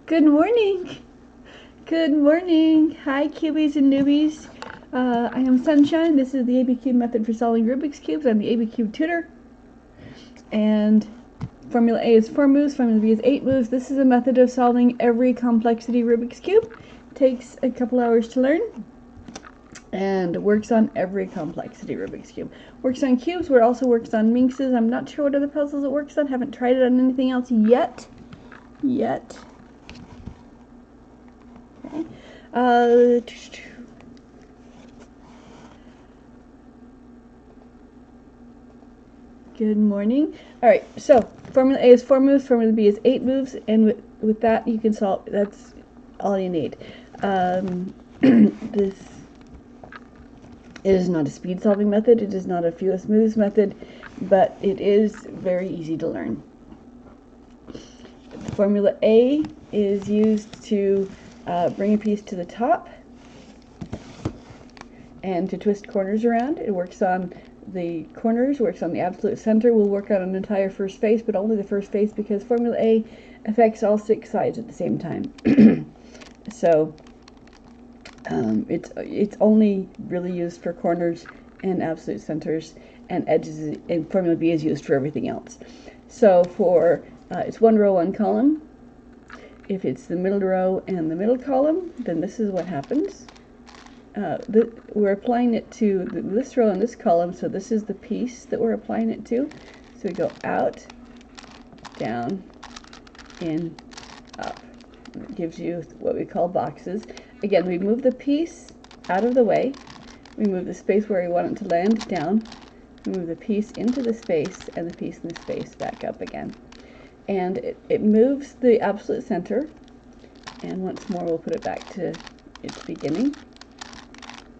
Good morning. Good morning. Hi, cubies and newbies. I am Sunshine. This is the ABCube method for solving Rubik's Cubes. I'm the ABCube tutor. And Formula A is 4 moves, Formula B is 8 moves. This is a method of solving every complexity Rubik's Cube. Takes a couple hours to learn and works on every complexity Rubik's Cube. Works on cubes, but also works on minxes. I'm not sure what other puzzles it works on. Haven't tried it on anything else yet. Okay. Good morning. All right, so Formula A is 4 moves, Formula B is 8 moves, and with that you can solve, that's all you need. This it is not a speed solving method, it is not a fewest moves method, but it is very easy to learn. Formula A is used to bring a piece to the top and to twist corners around. It works on the corners, works on the absolute center, will work on an entire first face, but only the first face because Formula A affects all 6 sides at the same time. So it's only really used for corners and absolute centers and edges, and Formula B is used for everything else. So for it's 1 row, 1 column. If it's the middle row and the middle column, then this is what happens. We're applying it to this row and this column, so this is the piece that we're applying it to. So we go out, down, in, up. It gives you what we call boxes. Again, we move the piece out of the way. We move the space where we want it to land down. We move the piece into the space and the piece in the space back up again. And it moves the absolute center. And once more, we'll put it back to its beginning,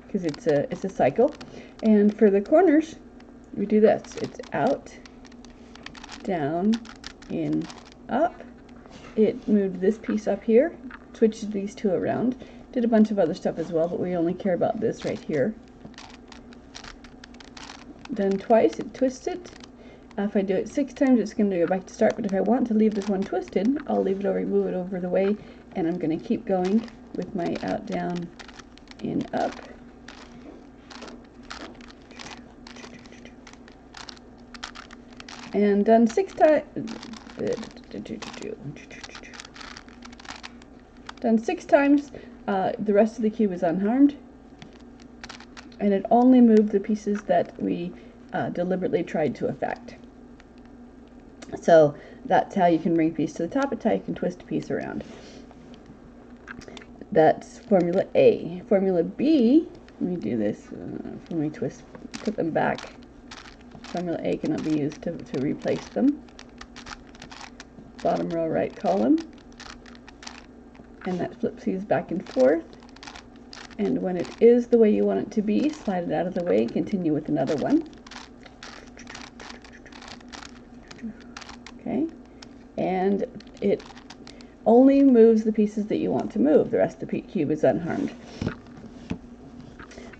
because it's a cycle. And for the corners, we do this. It's out, down, in, up. It moved this piece up here, switched these two around, did a bunch of other stuff as well, but we only care about this right here. Then twice, it twists it. If I do it 6 times, it's going to go back to start, but if I want to leave this one twisted, I'll leave it over, move it over the way, and I'm going to keep going with my out, down, in, up. And done 6 times. Done 6 times, the rest of the cube is unharmed, and it only moved the pieces that we deliberately tried to affect. So that's how you can bring a piece to the top. It's how you can twist a piece around. That's Formula A. Formula B, let me do this. Let me put them back. Formula A cannot be used to replace them. Bottom row, right column. And that flips these back and forth. And when it is the way you want it to be, slide it out of the way and continue with another one. Okay. And it only moves the pieces that you want to move. The rest of the cube is unharmed.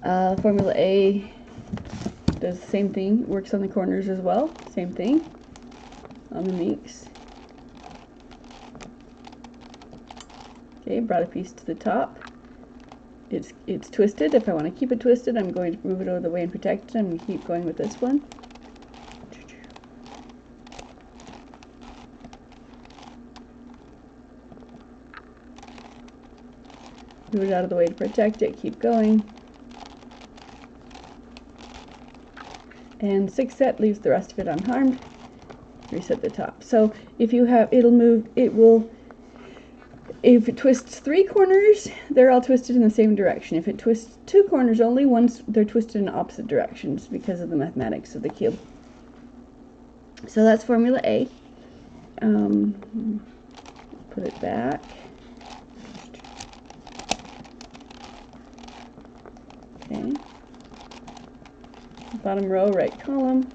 Formula A does the same thing, works on the corners as well. Same thing on the minx. Okay, brought a piece to the top. It's twisted. If I want to keep it twisted, I'm going to move it out of the way and protect it. I'm going to keep going with this one. Move it out of the way to protect it, keep going. And 6 set leaves the rest of it unharmed. Reset the top. So if you have, it'll move, it will, if it twists 3 corners, they're all twisted in the same direction. If it twists 2 corners only, they're twisted in opposite directions because of the mathematics of the cube. So that's Formula A. Put it back. Okay. Bottom row, right column.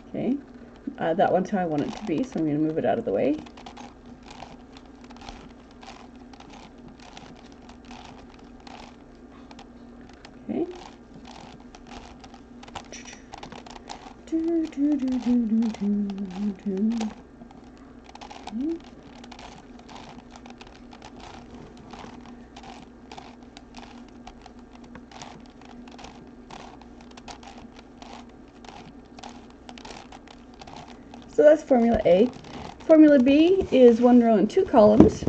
Okay. That one's how I want it to be, so I'm going to move it out of the way. Okay. So that's formula A. Formula B is one row and two columns.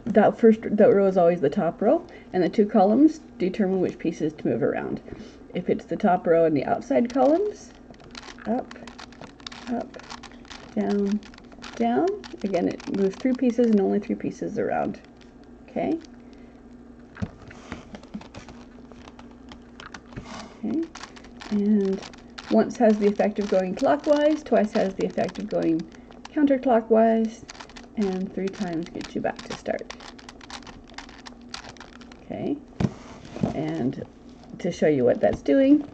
That row is always the top row, and the two columns determine which pieces to move around. If it's the top row and the outside columns, up, up, down, down. Again, it moves three pieces and only three pieces around. Okay. Okay. And once has the effect of going clockwise, twice has the effect of going counterclockwise, and three times gets you back to start. Okay, and to show you what that's doing,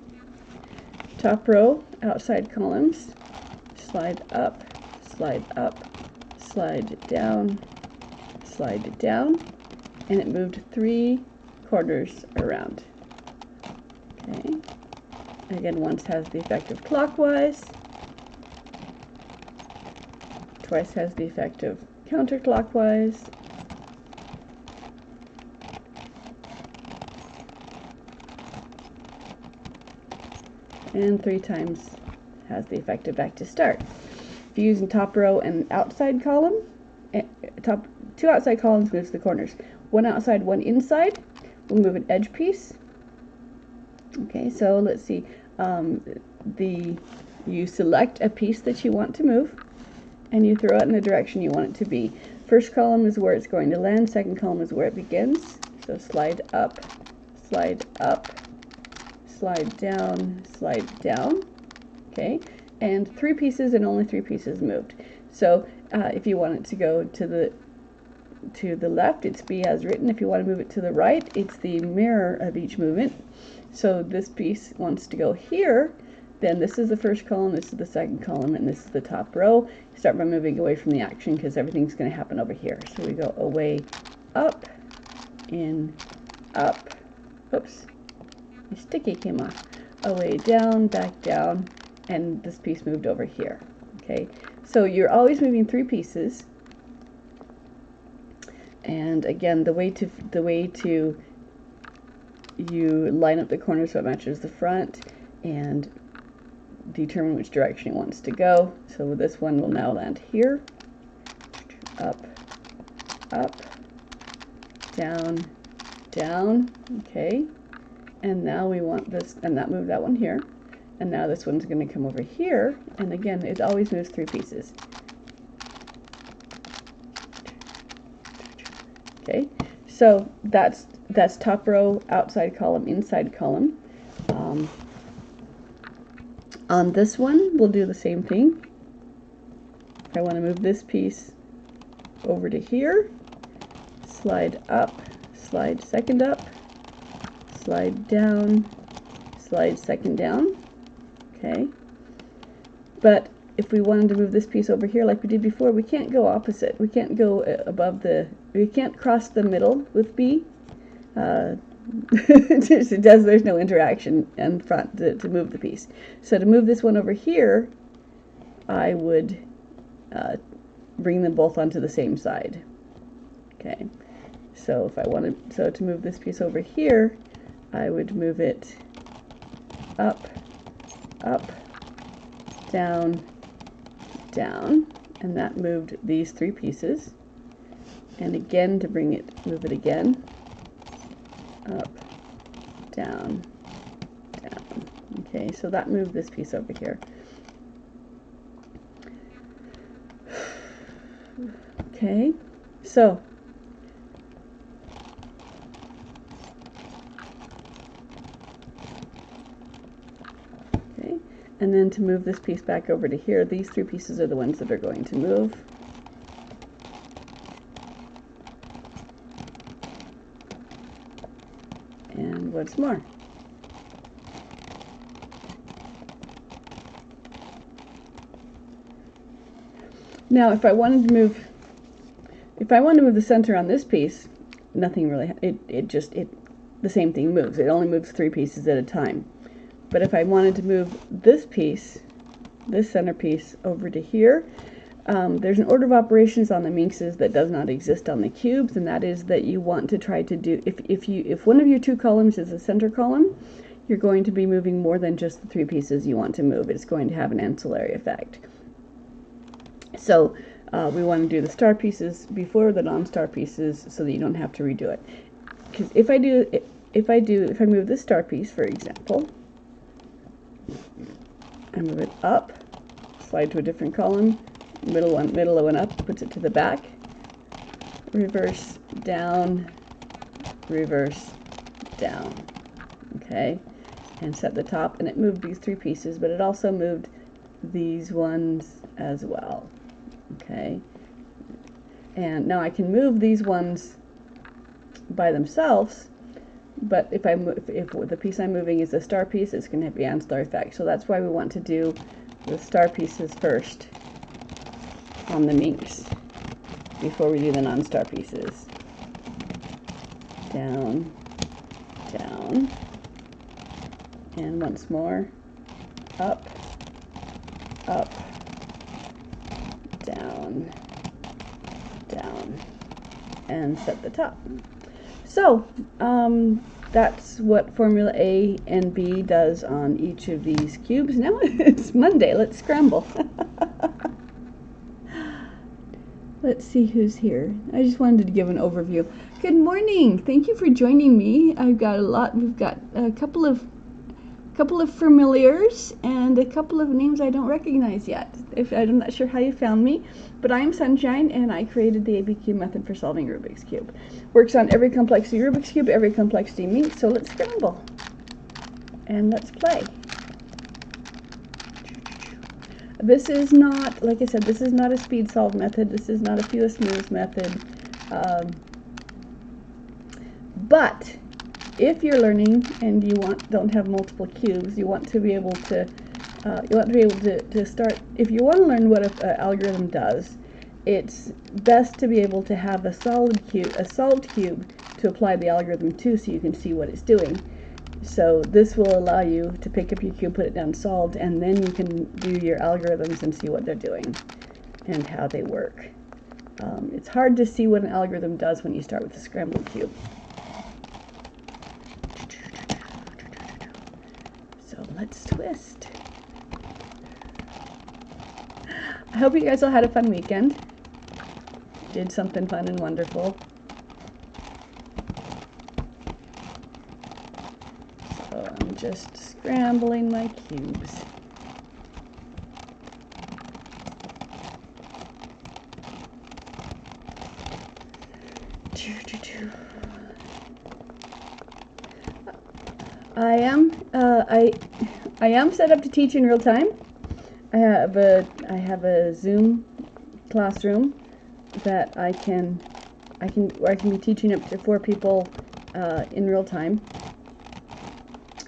top row, outside columns, slide up, slide down, and it moved three corners around. Okay, again, once has the effect of clockwise, twice has the effect of counterclockwise, and three times has the effect of back to start. If you're using top row and outside column, two outside columns moves the corners. One outside, one inside. We'll move an edge piece. Okay, so let's see. You select a piece that you want to move, and you throw it in the direction you want it to be. First column is where it's going to land. Second column is where it begins. So slide up, slide down. Okay, and three pieces and only three pieces moved. So if you want it to go to the left, it's B as written. If you want to move it to the right, it's the mirror of each movement. So this piece wants to go here, then this is the first column, this is the second column, and this is the top row. You start by moving away from the action because everything's going to happen over here. So we go away, up, in, up, oops, my sticky came off, away, down, back down, and this piece moved over here. Okay, so you're always moving three pieces, and again, the way to you line up the corner so it matches the front and determine which direction it wants to go. So this one will now land here, up, down, down. Okay, and now we want this, and that moved that one here, and now this one's going to come over here, and again, it always moves three pieces. Okay, so that's top row, outside column, inside column. On this one, we'll do the same thing. If I want to move this piece over to here, slide up, slide second up, slide down, slide second down. Okay, but if we wanted to move this piece over here like we did before, we can't go opposite. We can't go we can't cross the middle with B. There's no interaction in front to move the piece. So to move this one over here, I would bring them both onto the same side. Okay, so if I wanted, to move this piece over here, I would move it up, down, down, and that moved these three pieces. And again, to bring it, move it again, up, down, down. Okay, so that moved this piece over here. Okay, so and then to move this piece back over to here, these three pieces are the ones that are going to move. And once more. Now, if I wanted to move the center on this piece, nothing really, the same thing moves. It only moves three pieces at a time. But if I wanted to move this piece, this centerpiece, over to here, there's an order of operations on the minxes that does not exist on the cubes, and that is that you want to try to do, if one of your two columns is a center column, you're going to be moving more than just the three pieces you want to move. It's going to have an ancillary effect. So we want to do the star pieces before the non-star pieces so that you don't have to redo it. Because if I move this star piece, for example, I move it up, slide to a different column, middle one up, puts it to the back, reverse, down, reverse, down, okay, and set the top, and it moved these three pieces, but it also moved these ones as well, okay, and now I can move these ones by themselves, but if the piece I'm moving is a star piece, it's going to be ancillary effect. So that's why we want to do the star pieces first on the minx before we do the non-star pieces. Down, down, and once more, up, up, down, down, and set the top. So, that's what Formula A and B does on each of these cubes. Now it's Monday, let's scramble. Let's see who's here. I just wanted to give an overview. Good morning, thank you for joining me. We've got a couple of familiars and a couple of names I don't recognize yet. I'm not sure how you found me, but I'm Sunshine, and I created the ABCube method for solving Rubik's Cube. Works on every complexity Rubik's Cube, every complexity minx, so let's scramble. And let's play. This is not, like I said, this is not a speed solve method, this is not a fewest moves method, but if you're learning and you don't have multiple cubes, you want to be able to start. If you want to learn what an algorithm does, it's best to be able to have a solved cube to apply the algorithm to, so you can see what it's doing. So this will allow you to pick up your cube, put it down solved, and then you can do your algorithms and see what they're doing and how they work. It's hard to see what an algorithm does when you start with a scrambled cube. Let's twist. I hope you guys all had a fun weekend. Did something fun and wonderful. So I'm just scrambling my cubes. I am set up to teach in real time. I have a Zoom classroom that where I can be teaching up to 4 people in real time,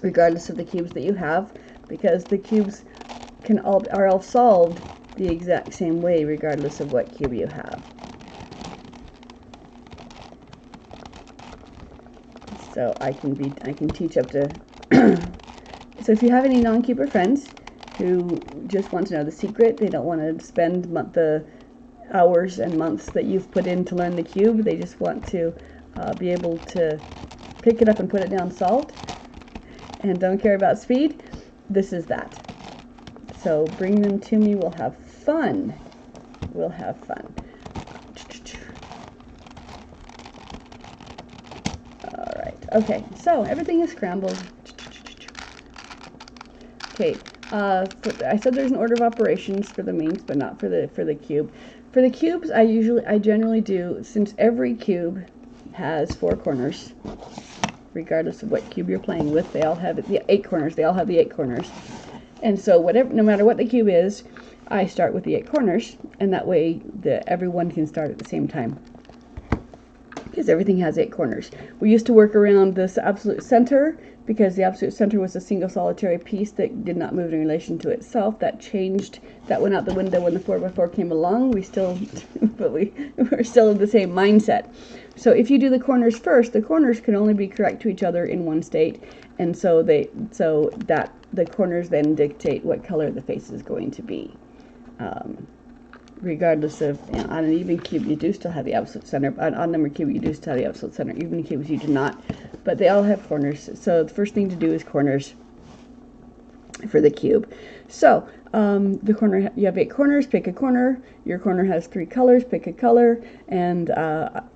regardless of the cubes that you have, because the cubes are all solved the exact same way, regardless of what cube you have. So I can teach up to. So if you have any non-cuber friends who just want to know the secret, they don't want to spend the hours and months that you've put in to learn the cube, they just want to be able to pick it up and put it down solved and don't care about speed, this is that. So bring them to me, we'll have fun. We'll have fun. Alright, okay, so everything is scrambled. Okay, I said there's an order of operations for the minx, but not for the cube. For the cubes, I generally do, since every cube has 4 corners, regardless of what cube you're playing with, they all have the 8 corners. They all have the 8 corners, and so no matter what the cube is, I start with the 8 corners, and that way everyone can start at the same time. because everything has 8 corners. We used to work around this absolute center because the absolute center was a single solitary piece that did not move in relation to itself. That changed. That went out the window when the 4x4 came along. We still, but we're still in the same mindset. So if you do the corners first, the corners can only be correct to each other in one state, and so the corners then dictate what color the face is going to be. Regardless of, on an even cube you do still have the absolute center, on odd number cube you do still have the absolute center, even cubes you do not, but they all have corners. So the first thing to do is corners for the cube. So the corner, you have 8 corners, pick a corner. Your corner has 3 colors, pick a color, and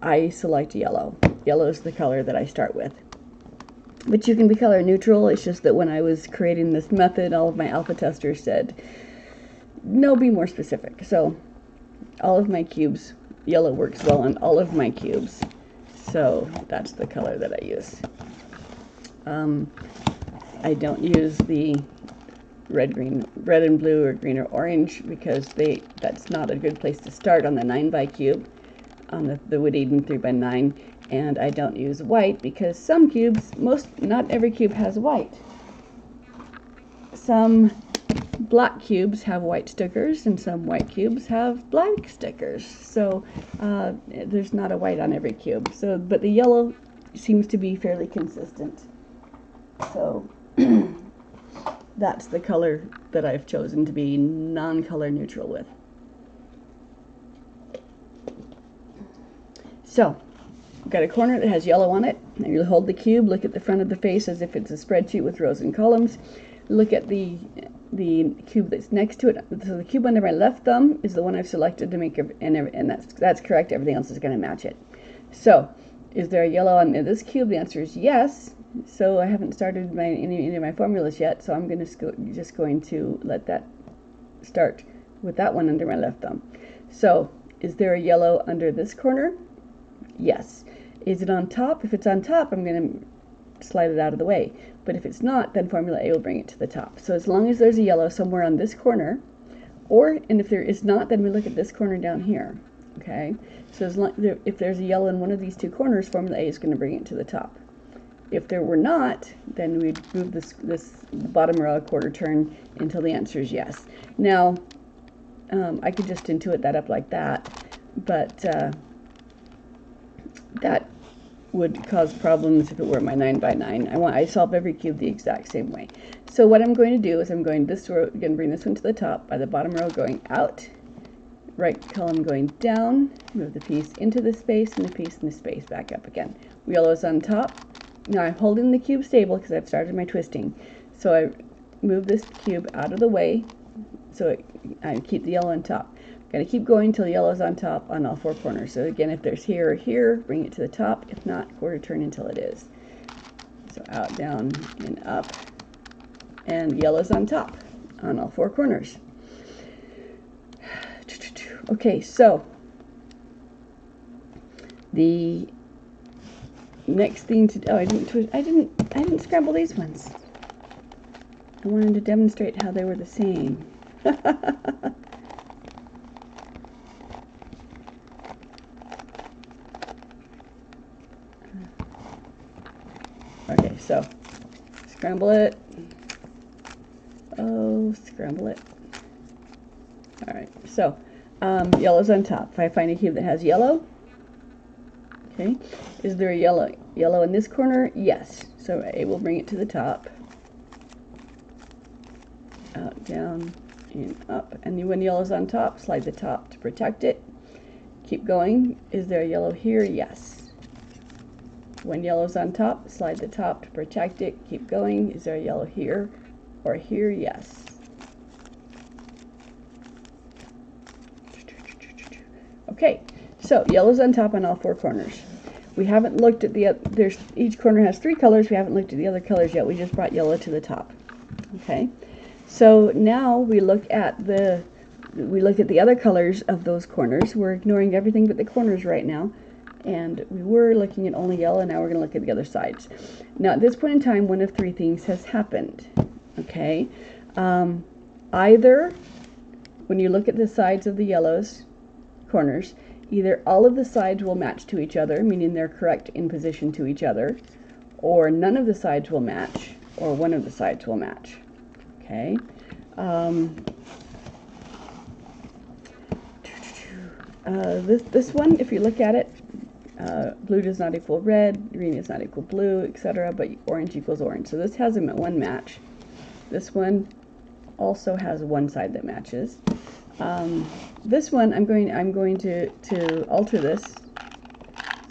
I select yellow. Yellow is the color that I start with. But you can be color neutral. It's just that when I was creating this method, all of my alpha testers said, no, be more specific. So all of my cubes, yellow works well on all of my cubes. So that's the color that I use. I don't use the red and blue or green or orange because that's not a good place to start on the 9x cube, on the Wood Eden 3x9. And I don't use white because some cubes, not every cube has white. Some black cubes have white stickers and some white cubes have black stickers. So there's not a white on every cube. So, but the yellow seems to be fairly consistent. So that's the color that I've chosen to be non-color neutral with. So I've got a corner that has yellow on it. And you hold the cube, look at the front of the face as if it's a spreadsheet with rows and columns. Look at the cube that's next to it. So the cube under my left thumb is the one I've selected to make, and that's correct. Everything else is going to match it. So is there a yellow on this cube? The answer is yes. So I haven't started any of my formulas yet, so I'm just going to let that start with that one under my left thumb. So is there a yellow under this corner? Yes. Is it on top? If it's on top, I'm going to slide it out of the way. But if it's not, then formula A will bring it to the top. So as long as there's a yellow somewhere on this corner, and if there is not, then we look at this corner down here. Okay? So if there's a yellow in one of these 2 corners, formula A is going to bring it to the top. If there were not, then we'd move this bottom row a quarter turn until the answer is yes. Now, I could just intuit that up like that, but that would cause problems if it were my 9x9. I solve every cube the exact same way. So what I'm going to do is I'm going to bring this one to the top by the bottom row going out, right column going down, move the piece into the space and the piece in the space back up again. Yellow's on top. Now I'm holding the cube stable because I've started my twisting. So I move this cube out of the way so I keep the yellow on top. I'm going to keep going until yellow's on top on all 4 corners. So again, if there's here or here, bring it to the top. If not, quarter turn until it is. So out, down, and up. And yellow's on top on all 4 corners. Okay, so the next thing to do, I didn't scramble these ones. I wanted to demonstrate how they were the same. Okay, so scramble it. Oh, scramble it. All right, so yellow's on top. If I find a cube that has yellow, okay, is there a yellow in this corner? Yes. So A will bring it to the top. Out, down, and up. And when yellow's on top, slide the top to protect it. Keep going. Is there a yellow here? Yes. When yellow's on top, slide the top to protect it. Keep going. Is there a yellow here or here? Yes. Okay, so yellow's on top on all 4 corners. We haven't looked at each corner has 3 colors. We haven't looked at the other colors yet. We just brought yellow to the top. Okay, so now we look at the other colors of those corners. We're ignoring everything but the corners right now. And we were looking at only yellow, now we're going to look at the other sides. Now at this point in time, one of 3 things has happened. Okay, either when you look at the sides of the yellow's corners, either all of the sides will match to each other, meaning they're correct in position to each other, or none of the sides will match, or one of the sides will match. Okay. This one, if you look at it, blue does not equal red, green does not equal blue, etc., but orange equals orange. So this has one match. This one also has one side that matches. This one, I'm going to alter this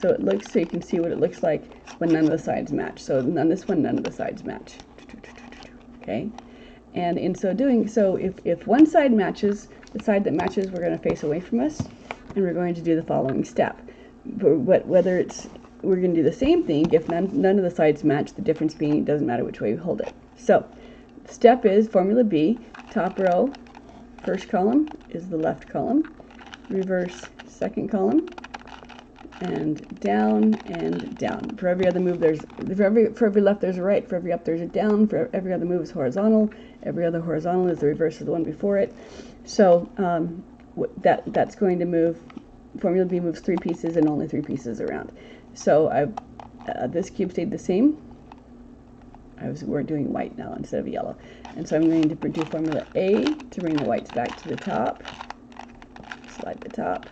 so it looks, so you can see what it looks like when none of the sides match. So on this one, none of the sides match. Okay, and in so doing, so if one side matches, the side that matches, we're going to face away from us, and we're going to do the following step. But whether it's, we're going to do the same thing if none of the sides match, the difference being it doesn't matter which way we hold it. So step is formula B, top row, first column is the left column, reverse second column, and down and down. For every other move, for every left there's a right, for every up there's a down, for every other move is horizontal, every other horizontal is the reverse of the one before it. So that's going to move, formula B moves 3 pieces and only 3 pieces around. So this cube stayed the same. We're doing white now instead of yellow. And so I'm going to do formula A to bring the whites back to the top. Slide the top.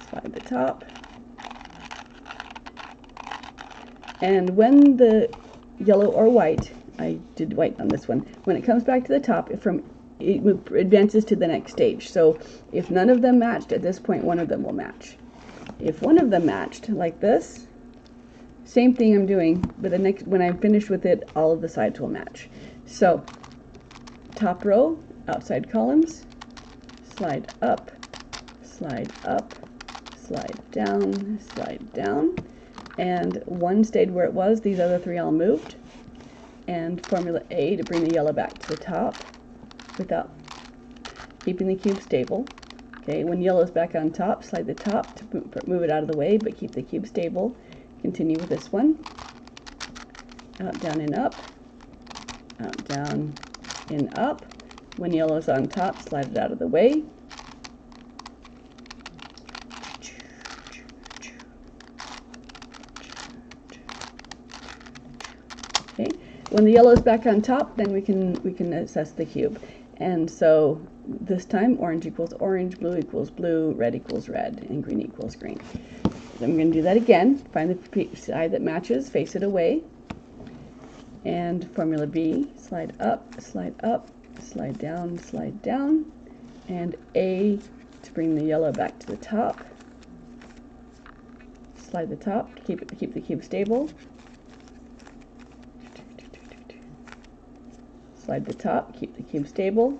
Slide the top. And when the yellow or white, I did white on this one, when it comes back to the top, it advances to the next stage. So if none of them matched, at this point one of them will match. If one of them matched, like this, same thing I'm doing, but when I'm finished with it, all of the sides will match. So top row, outside columns, slide up, slide up, slide down, and one stayed where it was, these other 3 all moved. And formula A to bring the yellow back to the top without keeping the cube stable. Okay, when yellow is back on top, slide the top to move it out of the way, but keep the cube stable. Continue with this one. Out, down, and up. Out, down, and up. When yellow is on top, slide it out of the way. Okay. When the yellow is back on top, then we can assess the cube. And so this time, orange equals orange, blue equals blue, red equals red, and green equals green. So I'm going to do that again. Find the side that matches, face it away. And formula B, slide up, slide down, and A to bring the yellow back to the top. Slide the top to keep the cube stable. Slide the top, keep the cube stable.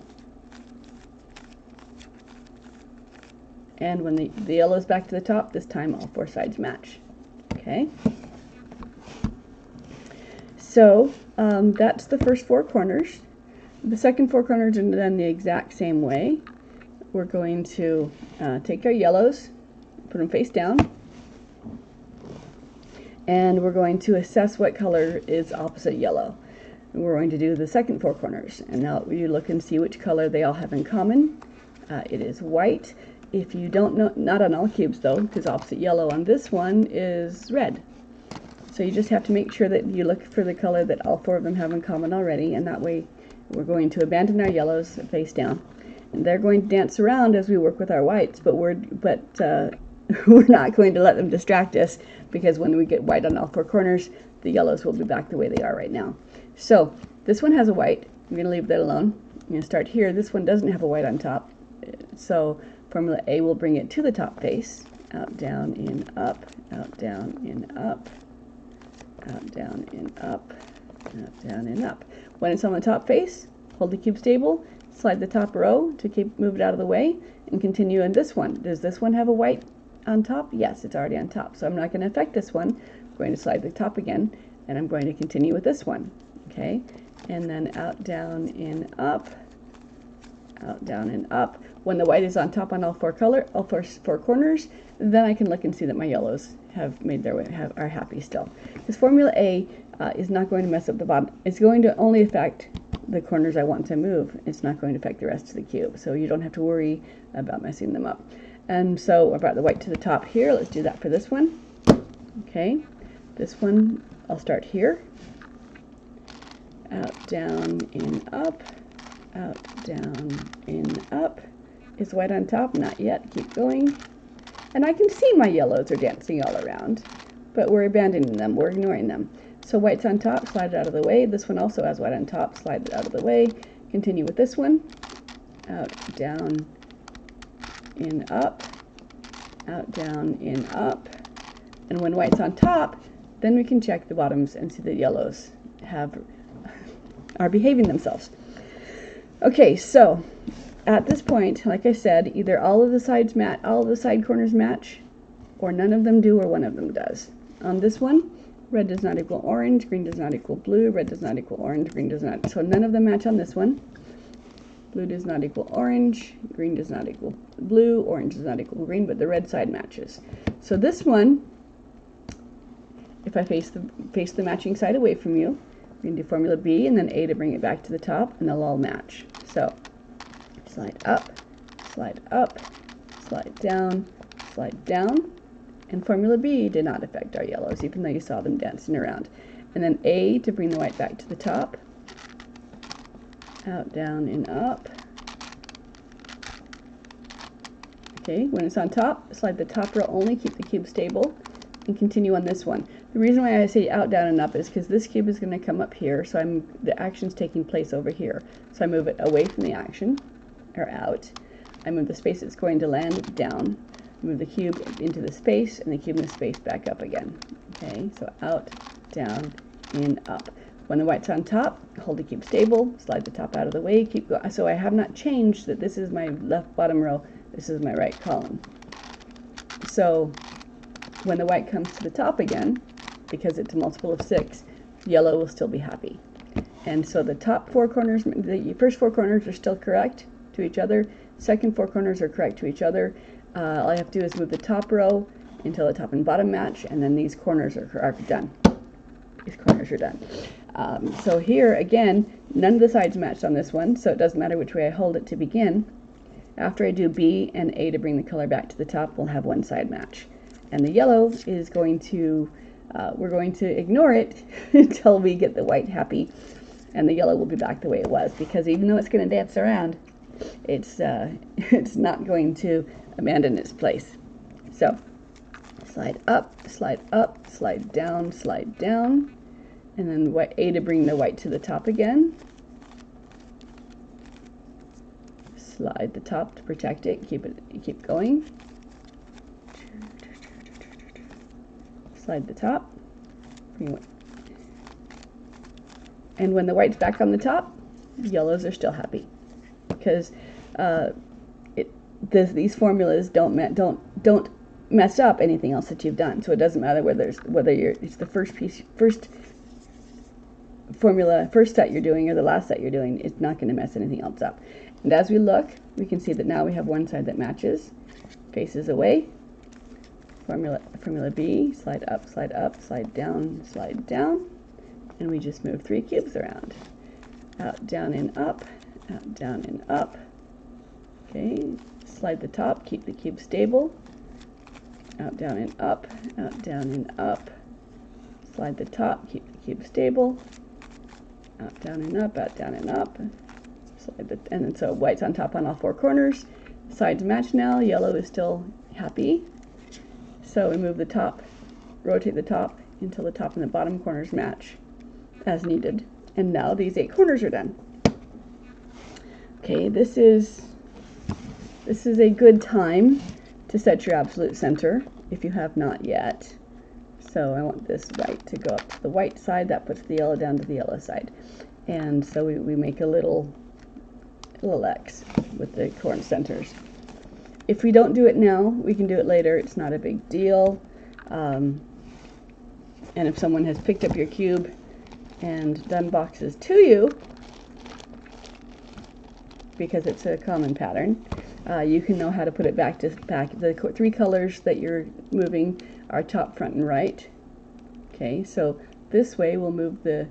And when the yellow is back to the top, this time all 4 sides match. Okay? So that's the first 4 corners. The second 4 corners are done the exact same way. We're going to take our yellows, put them face down, and we're going to assess what color is opposite yellow. And we're going to do the second 4 corners, and now you look and see which color they all have in common. It is white. If you don't know, not on all cubes though, because opposite yellow on this one is red. So you just have to make sure that you look for the color that all 4 of them have in common already, and that way we're going to abandon our yellows face down. And they're going to dance around as we work with our whites, but we're not going to let them distract us, because when we get white on all 4 corners, the yellows will be back the way they are right now. So this one has a white. I'm going to leave that alone. I'm going to start here. This one doesn't have a white on top. So formula A will bring it to the top face. Out, down, in, up. Out, down, in, up. Out, down, in, up. Out, down, in, up. When it's on the top face, hold the cube stable. Slide the top row to move it out of the way. And continue in this one. Does this one have a white on top? Yes, it's already on top. So I'm not going to affect this one. I'm going to slide the top again. And I'm going to continue with this one. Okay, and then out, down, in, up, out, down, and up. When the white is on top on all 4 corners, then I can look and see that my yellows have made their way, are happy still. This formula A is not going to mess up the bottom. It's going to only affect the corners I want to move. It's not going to affect the rest of the cube, so you don't have to worry about messing them up. And so I brought the white to the top here. Let's do that for this one. Okay, this one I'll start here. Out, down, in, up. Out, down, in, up. Is white on top? Not yet. Keep going. And I can see my yellows are dancing all around, but we're abandoning them. We're ignoring them. So white's on top, slide it out of the way. This one also has white on top, slide it out of the way. Continue with this one. Out, down, in, up. Out, down, in, up. And when white's on top, then we can check the bottoms and see the yellows are behaving themselves. Okay, so at this point, like I said, either all of the sides match, all of the side corners match, or none of them do, or one of them does. On this one, red does not equal orange, green does not equal blue, red does not equal orange, green does not. So none of them match on this one. Blue does not equal orange, green does not equal blue, orange does not equal green, but the red side matches. So this one, if I face the matching side away from you, we can do formula B and then A to bring it back to the top, and they'll all match. So slide up, slide down, and formula B did not affect our yellows, even though you saw them dancing around. And then A to bring the white back to the top, out, down, and up. Okay, when it's on top, slide the top row only, keep the cube stable, and continue on this one. The reason why I say out, down, and up is because this cube is going to come up here, so the action's taking place over here. So I move it away from the action, or out. I move the space it's going to land down. Move the cube into the space, and the cube in the space back up again. Okay, so out, down, in, up. When the white's on top, hold the cube stable, slide the top out of the way, keep going. So I have not changed that this is my left bottom row, this is my right column. So when the white comes to the top again, because it's a multiple of 6, yellow will still be happy. And so the top 4 corners, the first 4 corners are still correct to each other, second 4 corners are correct to each other. All I have to do is move the top row until the top and bottom match, and then these corners are done. These corners are done. So here, again, none of the sides matched on this one, so it doesn't matter which way I hold it to begin. After I do B and A to bring the color back to the top, we'll have one side match. And the yellow is going to, we're going to ignore it until we get the white happy, and the yellow will be back the way it was, because even though it's going to dance around, it's not going to abandon its place. So slide up, slide down, and then A to bring the white to the top again. Slide the top to protect it, keep going. Slide the top, bring it. And when the white's back on the top, the yellows are still happy, because these formulas don't mess up anything else that you've done. So it doesn't matter whether it's the first set you're doing or the last set you're doing. It's not going to mess anything else up. And as we look, we can see that now we have one side that matches, faces away. Formula B, slide up, slide down, and we just move 3 cubes around. Out, down, and up, out, down, and up. Okay, slide the top, keep the cube stable. Out, down, and up, out, down, and up. Slide the top, keep the cube stable. Out, down, and up, out, down, and up. And then so white's on top on all 4 corners. Sides match now, yellow is still happy. So we move the top, rotate the top until the top and the bottom corners match as needed. And now these 8 corners are done. Okay, this is a good time to set your absolute center if you have not yet. So I want this white to go up to the white side. That puts the yellow down to the yellow side. And so we make a little X with the corner centers. If we don't do it now, we can do it later. It's not a big deal. And if someone has picked up your cube and done boxes to you, because it's a common pattern, you can know how to put it back to back. The 3 colors that you're moving are top, front, and right. Okay, so this way we'll move the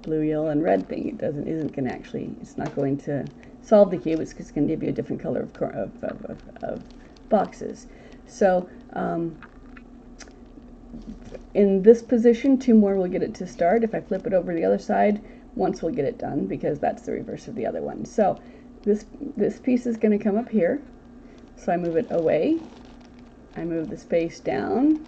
blue, yellow, and red thing. It isn't going to actually, it's not going to solve the cube. It's just going to give you a different color of boxes. So in this position, 2 more will get it to start. If I flip it over the other side, once will get it done, because that's the reverse of the other one. So this piece is going to come up here. So I move it away. I move the space down.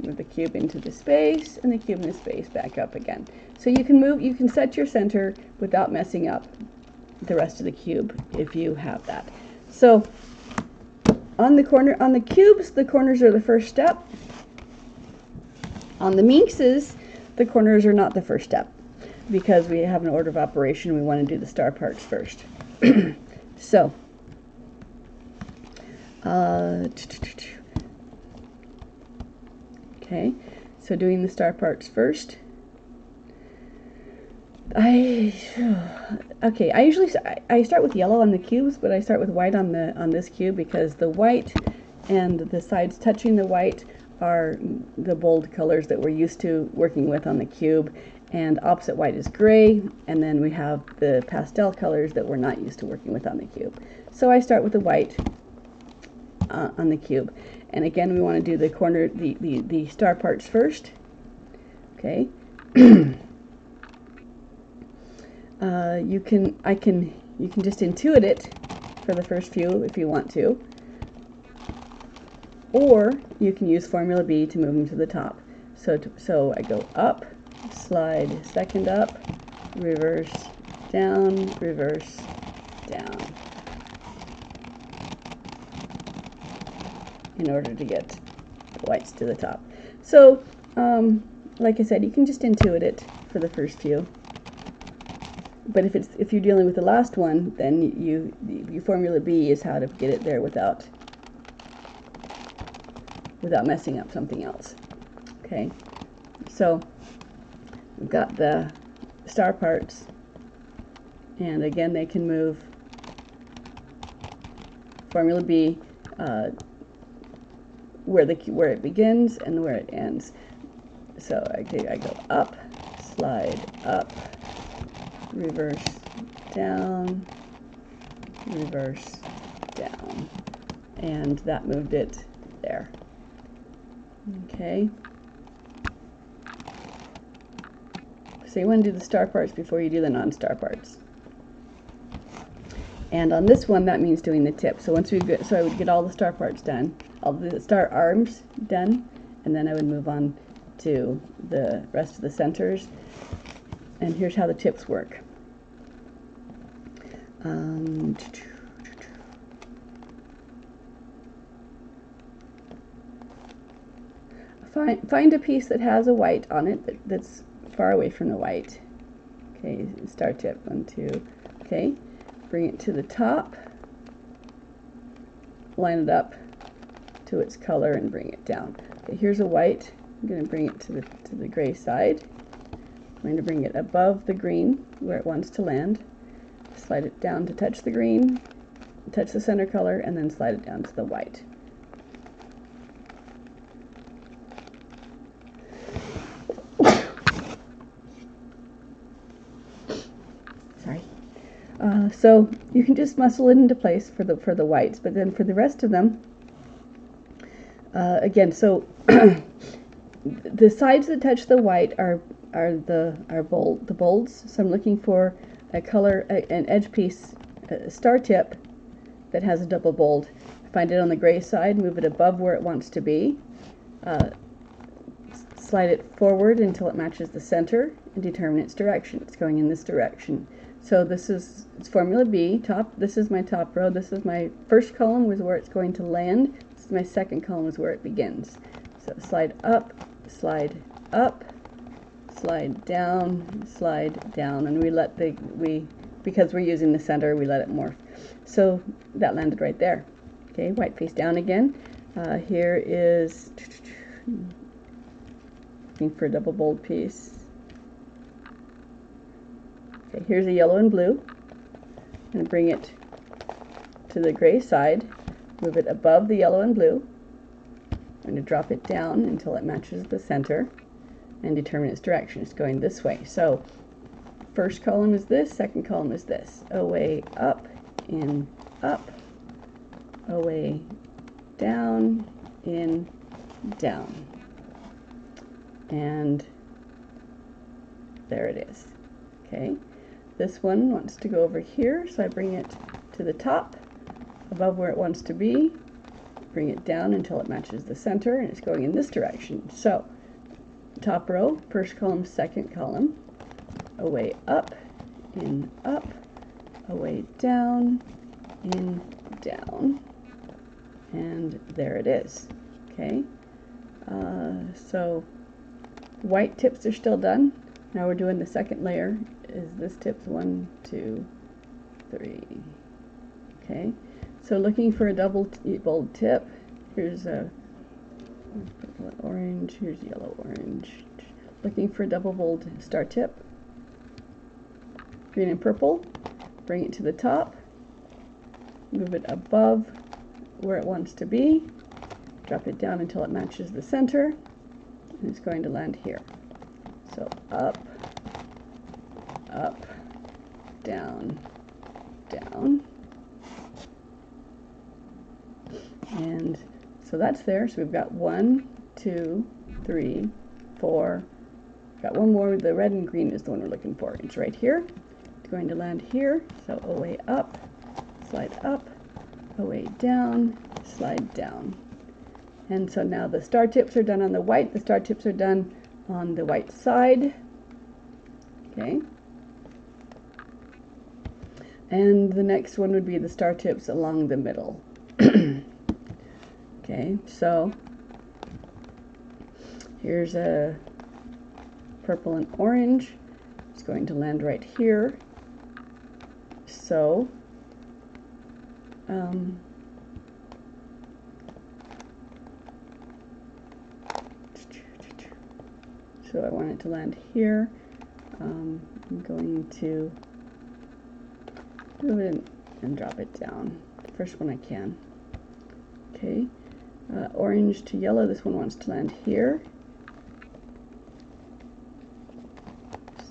Move the cube into the space, and the cube in the space back up again. So you can set your center without messing up the rest of the cube if you have that. So on the cubes, the corners are the first step. On the Minxes, the corners are not the first step, because we have an order of operation. We want to do the star parts first. So okay, so doing the star parts first. I usually start with yellow on the cubes, but I start with white on this cube, because the white and the sides touching the white are the bold colors that we're used to working with on the cube, and opposite white is gray, and then we have the pastel colors that we're not used to working with on the cube. So I start with the white on the cube, and again we want to do the star parts first. Okay. You can just intuit it for the first few if you want to, or you can use Formula B to move them to the top. So I go up, slide second up, reverse down, reverse down, in order to get the whites to the top. So like I said, you can just intuit it for the first few. But if you're dealing with the last one, then you Formula B is how to get it there without messing up something else. Okay, so we've got the star parts, and again they can move Formula B where it begins and where it ends. So I go up, slide up, reverse down, reverse down, and that moved it there. Okay, so you want to do the star parts before you do the non-star parts. And on this one, that means doing the tip. So once I would get all the star parts done, all the star arms done, and then I would move on to the rest of the centers. And here's how the tips work. Find a piece that has a white on it that's far away from the white. Okay, star tip, 1, 2. Okay, bring it to the top, line it up to its color, and bring it down. Okay, here's a white. I'm going to bring it to the gray side. I'm going to bring it above the green where it wants to land. Slide it down to touch the green, touch the center color, and then slide it down to the white. Sorry. So you can just muscle it into place for the whites, but then for the rest of them, again, so the sides that touch the white are the bolds. So I'm looking for a color, an edge piece, a star tip that has a double bold. Find it on the gray side, move it above where it wants to be, slide it forward until it matches the center, and determine its direction. It's going in this direction. So it's Formula B, top. This is my top row. This is my first column was where it's going to land. This is my second column is where it begins. So slide up, slide up, slide down, and because we're using the center, we let it morph. So that landed right there. Okay, white face down again. Here is looking for a double bold piece. Okay, here's a yellow and blue. I'm going to bring it to the gray side, move it above the yellow and blue. I'm going to drop it down until it matches the center and determine its direction. It's going this way. So first column is this, second column is this. Away, up, in, up, away, down, in, down. And there it is. Okay, this one wants to go over here, so I bring it to the top, above where it wants to be, bring it down until it matches the center, and it's going in this direction. So, top row, first column, second column, away up, in, up, away down, in, down, and there it is. Okay, so white tips are still done. Now we're doing the second layer. Is this tips 1, 2, 3. Okay, so looking for a double bold tip. Here's a purple and orange. Here's yellow, orange. Looking for a double bold star tip. Green and purple. Bring it to the top. Move it above where it wants to be. Drop it down until it matches the center. And it's going to land here. So up, up, down, down. And so that's there. So we've got 1, 2, 3, 4. Got one more. The red and green is the one we're looking for. It's right here. It's going to land here. So away up, slide up, away down, slide down. And so now the star tips are done on the white. The star tips are done on the white side. Okay. And the next one would be the star tips along the middle. Okay, so here's a purple and orange. It's going to land right here. So I want it to land here. I'm going to move it and drop it down. First one I can. Okay, orange to yellow. This one wants to land here.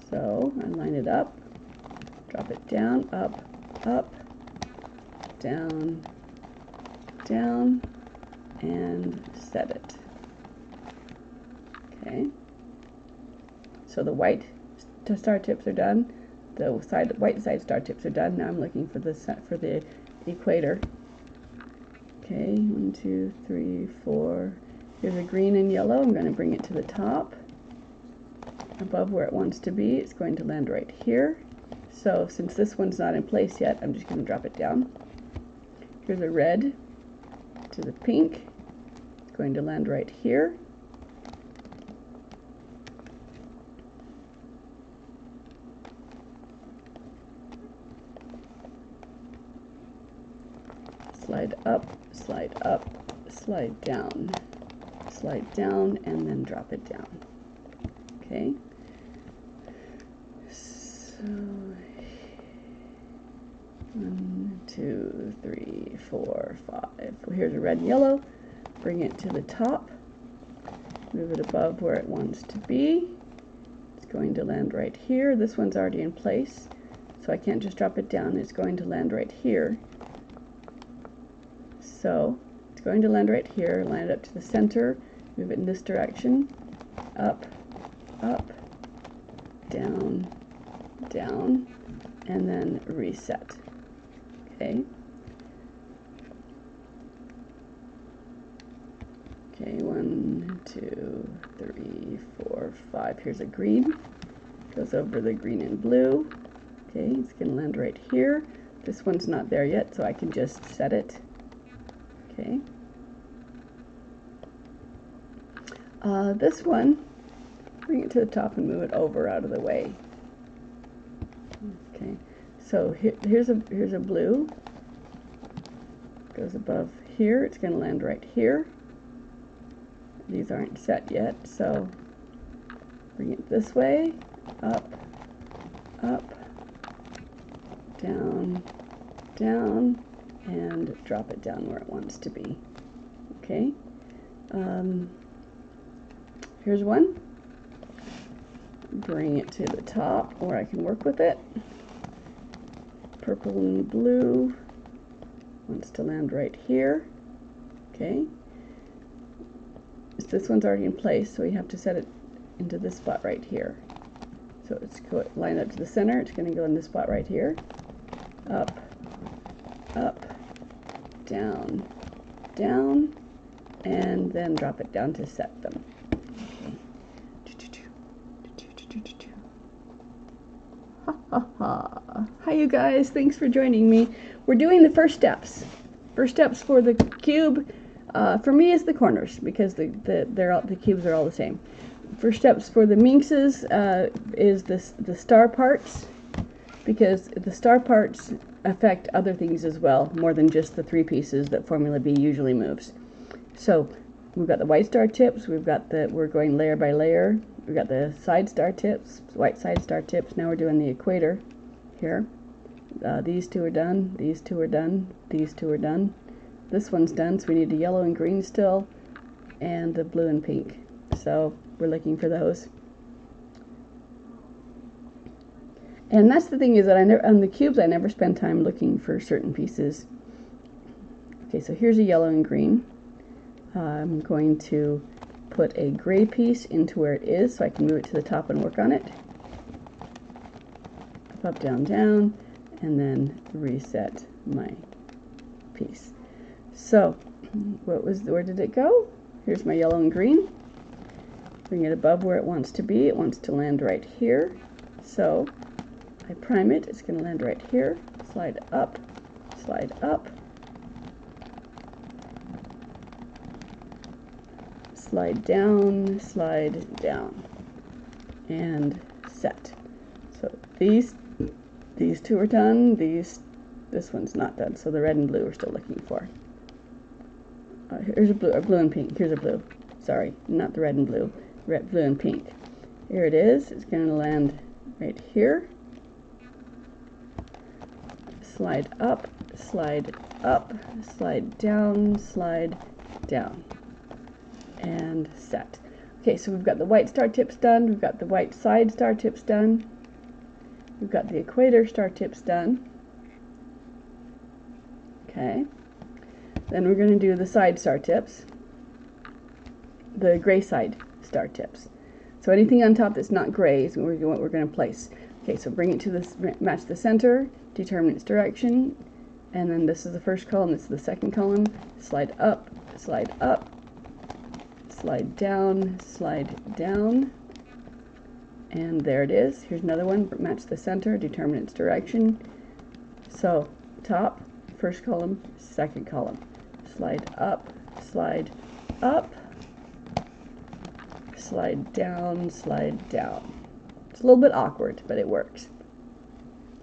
So I line it up, drop it down, up, up, down, down, and set it. Okay. So the white star tips are done. The white side star tips are done. Now I'm looking for the equator. Okay, 1, 2, 3, 4. Here's a green and yellow. I'm going to bring it to the top, above where it wants to be. It's going to land right here. So since this one's not in place yet, I'm just going to drop it down. Here's a red to the pink. It's going to land right here. Slide up, slide up, slide down, and then drop it down. Okay. So 1, 2, 3, 4, 5. Well, here's a red and yellow. Bring it to the top. Move it above where it wants to be. It's going to land right here. This one's already in place, so I can't just drop it down. It's going to land right here. So it's going to land right here, line it up to the center, move it in this direction, up, up, down, down, and then reset. Okay. Okay, 1, 2, 3, 4, 5. Here's a green. Goes over the green and blue. Okay, it's going to land right here. This one's not there yet, so I can just set it. Okay. This one, bring it to the top and move it over out of the way. Okay. So here's a blue. Goes above here. It's going to land right here. These aren't set yet, so bring it this way, up, up, down, down, and drop it down where it wants to be. Okay. Here's one. bring it to the top where I can work with it. Purple and blue wants to land right here. Okay. This one's already in place, so you have to set it into this spot right here. So it's line up to the center. It's going to go in this spot right here. Up, up, down, down, and then drop it down to set them. Ha ha ha. Hi you guys, thanks for joining me. We're doing the first steps. First steps for the cube. For me is the corners, because the cubes are all the same. First steps for the minxes is the star parts, because the star parts affect other things as well, more than just the 3 pieces that Formula B usually moves. So we've got the white star tips, we're going layer by layer, we've got the side star tips, white side star tips, now we're doing the equator here. These 2 are done, these 2 are done, these 2 are done. This one's done, so we need a yellow and green still, and a blue and pink. So we're looking for those. And that's the thing, is that on the cubes I never spend time looking for certain pieces. Okay, so here's a yellow and green. I'm going to put a gray piece into where it is so I can move it to the top and work on it. Up, down, down, and then reset my piece. So where did it go? Here's my yellow and green. Bring it above where it wants to be. It wants to land right here. So I prime it. It's going to land right here. Slide up, slide up, slide down, and set. So these 2 are done. This one's not done. So the red and blue we're still looking for. Here's a blue and pink. Here's a blue. Sorry, not the red and blue. Red, blue, and pink. Here it is. It's going to land right here. Slide up, slide down, and set. Okay, so we've got the white star tips done. We've got the white side star tips done. We've got the equator star tips done. Okay. Then we're going to do the side star tips, the gray side star tips. So anything on top that's not gray is what we're going to place. Okay, so bring it to this, match the center, determine its direction, and then this is the first column, this is the second column. Slide up, slide down, and there it is. Here's another one, match the center, determine its direction. So top, first column, second column. Slide up, slide down. It's a little bit awkward, but it works.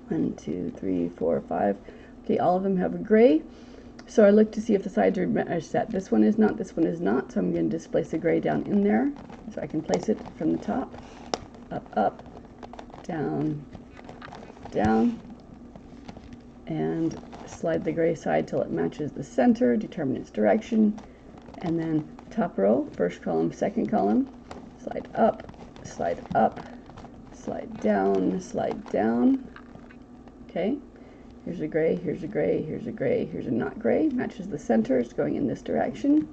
1, 2, 3, 4, 5. Okay, all of them have a gray. So I look to see if the sides are set. This one is not, this one is not, so I'm going to displace the gray down in there. So I can place it from the top, up, down, and slide the gray side till it matches the center, determine its direction, and then top row, first column, second column, slide up, slide down. Okay, here's a gray, here's a gray, here's a gray, here's a not gray, matches the center, it's going in this direction,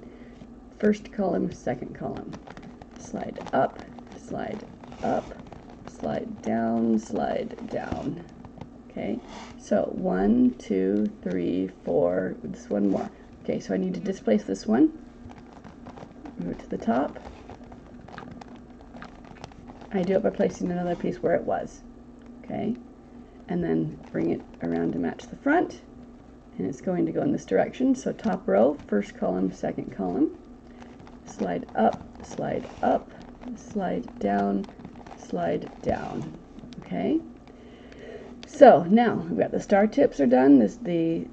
first column, second column, slide up, slide down. Okay, so 1, 2, 3, 4, this one more. Okay, so I need to displace this one, move it to the top. I do it by placing another piece where it was. Okay, and then bring it around to match the front, and it's going to go in this direction. So top row, first column, second column, slide up, slide down. Okay, so now we've got the star tips are done. The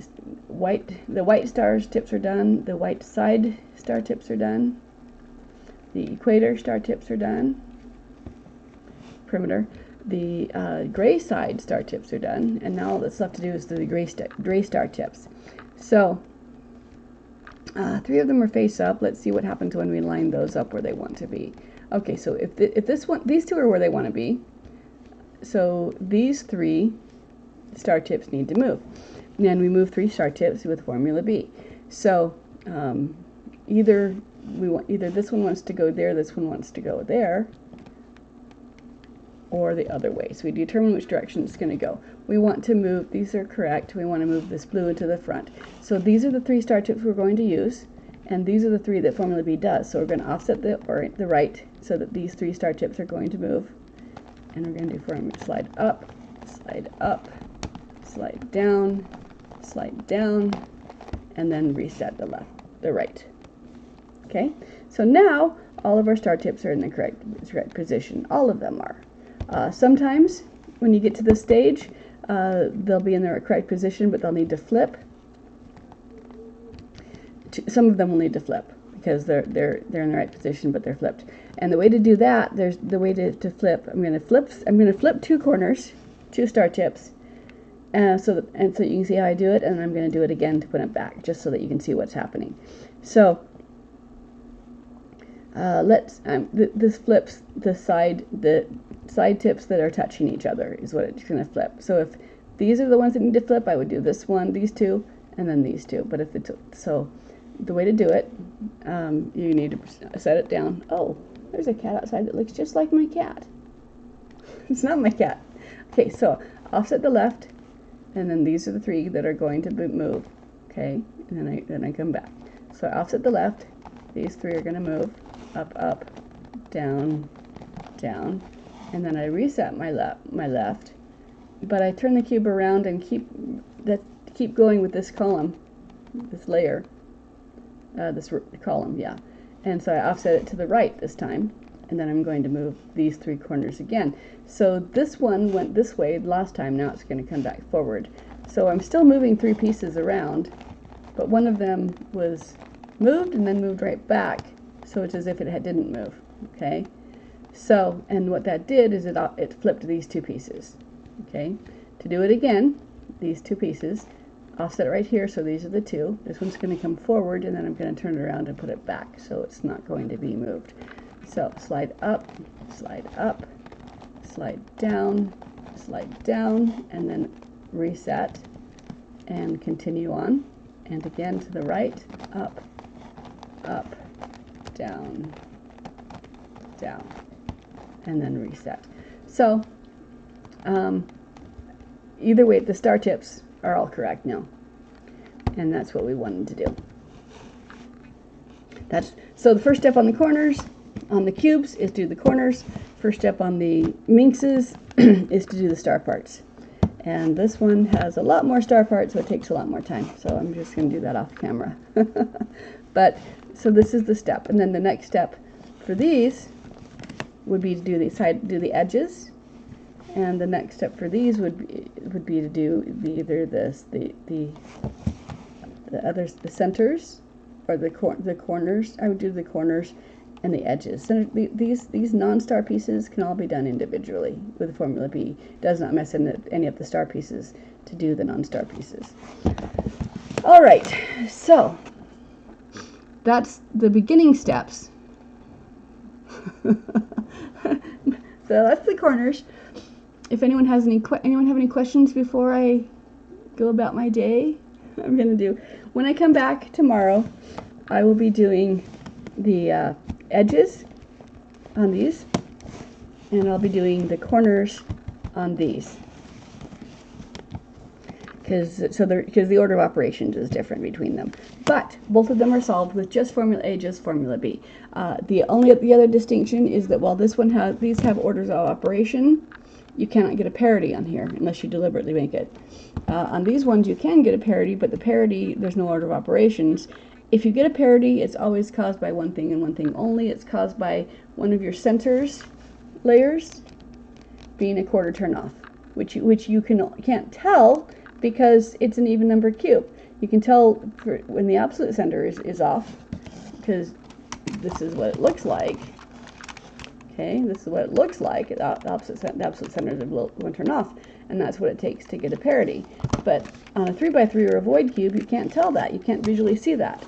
white stars tips are done. The white side star tips are done. The equator star tips are done. Perimeter. The gray side star tips are done, and now all that's left to do is the gray star tips. So Three of them are face up. Let's see what happens when we line those up where they want to be. Okay, so if this one, these two are where they want to be, so these three star tips need to move. And then we move 3 star tips with formula B. So either this one wants to go there, this one wants to go there, or the other way. So we determine which direction it's going to go. We want to move, these are correct, we want to move this blue into the front. So these are the 3 star tips we're going to use, and these are the 3 that formula B does. So we're going to offset the right so that these 3 star tips are going to move. And we're going to do formula slide up, slide down, and then reset the right. Okay, so now all of our star tips are in the correct position. All of them are. Sometimes when you get to this stage, they'll be in the correct position, but they'll need to flip. Some of them will need to flip because they're in the right position, but they're flipped. And the way to do that, there's the way to flip. I'm going to flip 2 corners, 2 star tips, so you can see how I do it, and I'm going to do it again to put it back, just so that you can see what's happening. So this flips the side tips that are touching each other is what it's going to flip. So if these are the ones that need to flip, I would do this one, these 2, and then these 2. But if it's so, the way to do it, you need to set it down. Oh, there's a cat outside that looks just like my cat. It's not my cat. Okay, so offset the left, and then these are the 3 that are going to move. Okay, and then I come back. So I offset the left. These 3 are going to move up, down, and then I reset my left. But I turn the cube around and keep going with this column, this layer, this column, yeah. And so I offset it to the right this time, and then I'm going to move these 3 corners again. So this one went this way last time, now it's going to come back forward. So I'm still moving 3 pieces around, but one of them was moved and then moved right back, so it's as if it didn't move, okay? So, and what that did is it flipped these 2 pieces, okay? To do it again, these 2 pieces, offset it right here, so these are the 2. This one's going to come forward, and then I'm going to turn it around and put it back, so it's not going to be moved. So slide up, slide down, and then reset, and continue on, and again to the right, up, down, and then reset. So either way, the star tips are all correct now, and that's what we wanted to do. So the first step on the corners, on the cubes, is to do the corners. First step on the minxes is to do the star parts. And this one has a lot more star parts, so it takes a lot more time. So I'm just going to do that off camera. But so this is the step, and then the next step for these would be to do the edges, and the next step for these would be to do either the centers or the corners. I would do the corners and the edges. So these non-star pieces can all be done individually with the formula B. It does not mess in any of the star pieces to do the non-star pieces. All right, so that's the beginning steps. So that's the corners. If anyone has anyone have any questions before I go about my day, when I come back tomorrow, I will be doing the edges on these, and I'll be doing the corners on these, because the order of operations is different between them. But both of them are solved with just formula A, just formula B. The other distinction is that while these have orders of operation, you cannot get a parity on here unless you deliberately make it. On these ones you can get a parity, but the parity, there's no order of operations. If you get a parity, it's always caused by one thing and one thing only. It's caused by one of your centers layers being a quarter turn off, which you can't tell because it's an even number cube. You can tell when the absolute center is off, because this is what it looks like. Okay, this is what it looks like. The opposite centers will turn off, and that's what it takes to get a parity. But on a 3x3 or a void cube, you can't tell that. You can't visually see that.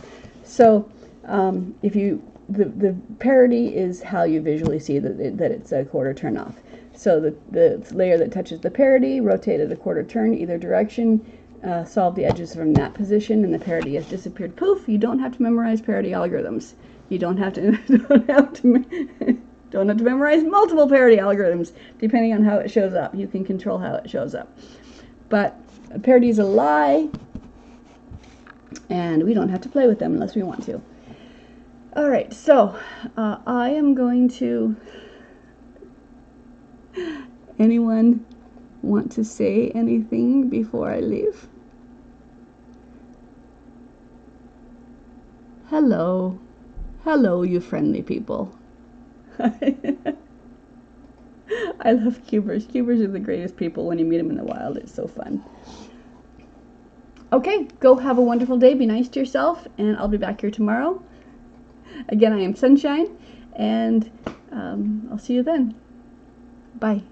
So the parity is how you visually see that it's a quarter turn off. So the layer that touches the parity, rotate it a quarter turn either direction, solve the edges from that position, and the parity has disappeared. Poof! You don't have to memorize parity algorithms. You don't have to don't have to memorize multiple parity algorithms. Depending on how it shows up, you can control how it shows up. But parity is a lie, and we don't have to play with them unless we want to. All right, so I am going to. Anyone want to say anything before I leave? Hello. Hello, you friendly people. I love cubers. Cubers are the greatest people when you meet them in the wild. It's so fun. Okay, go have a wonderful day. Be nice to yourself, and I'll be back here tomorrow. Again, I am Sunshine, and I'll see you then. Bye.